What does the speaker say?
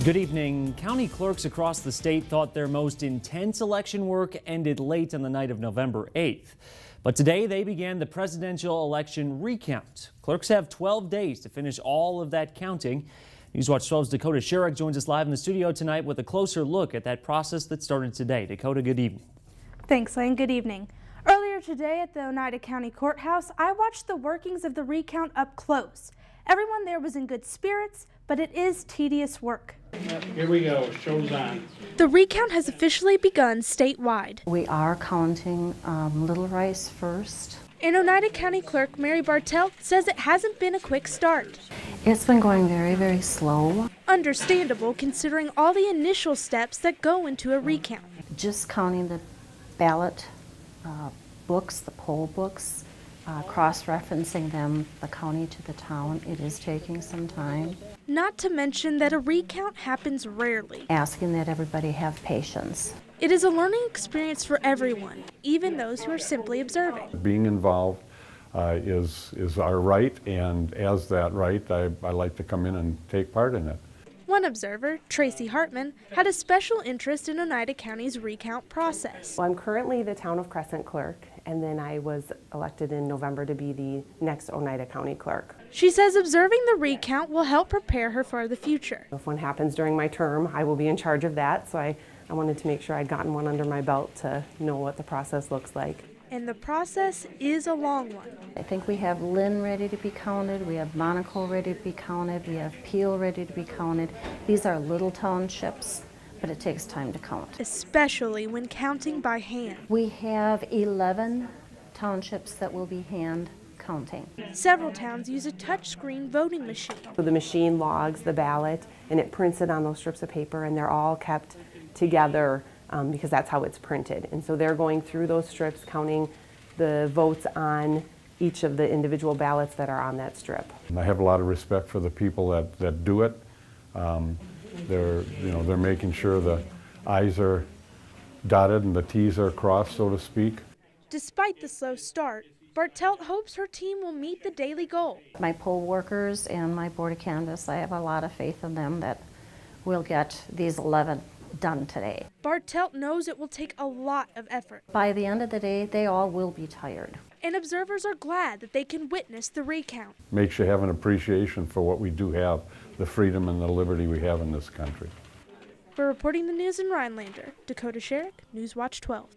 Good evening. County clerks across the state thought their most intense election work ended late on the night of November 8th. But today they began the presidential election recount. Clerks have 12 days to finish all of that counting. Newswatch 12's Dakota Sherrick joins us live in the studio tonight with a closer look at that process that started today. Dakota, good evening. Thanks, Lane. Good evening. Earlier today at the Oneida County Courthouse, I watched the workings of the recount up close. Everyone there was in good spirits, but it is tedious work. Here we go, show's on. The recount has officially begun statewide. We are counting Little Rice first. And Oneida County Clerk Mary Bartelt says it hasn't been a quick start. It's been going very, very slow. Understandable considering all the initial steps that go into a recount. Just counting the ballot books, the poll books, cross-referencing them, the county to the town, it is taking some time. Not to mention that a recount happens rarely. Asking that everybody have patience. It is a learning experience for everyone, even those who are simply observing. Being involved is our right, and as that right, I like to come in and take part in it. One observer, Tracy Hartman, had a special interest in Oneida County's recount process. Well, I'm currently the Town of Crescent clerk, and then I was elected in November to be the next Oneida County clerk. She says observing the recount will help prepare her for the future. If one happens during my term, I will be in charge of that, so I wanted to make sure I'd gotten one under my belt to know what the process looks like. And the process is a long one. I think we have Lynn ready to be counted, we have Monaco ready to be counted, we have Peel ready to be counted. These are little townships, but it takes time to count. Especially when counting by hand. We have 11 townships that will be hand counting. Several towns use a touchscreen voting machine. So the machine logs the ballot, and it prints it on those strips of paper, and they're all kept together because that's how it's printed. And so they're going through those strips, counting the votes on each of the individual ballots that are on that strip. And I have a lot of respect for the people that do it. They're making sure the I's are dotted and the T's are crossed, so to speak. Despite the slow start, Bartelt hopes her team will meet the daily goal. My poll workers and my board of canvass, I have a lot of faith in them that we'll get these 11 done today. Bartelt knows it will take a lot of effort. By the end of the day, they all will be tired. And observers are glad that they can witness the recount. Makes you have an appreciation for what we do have, the freedom and the liberty we have in this country. For reporting the news in Rhinelander, Dakota Sherrick, Newswatch 12.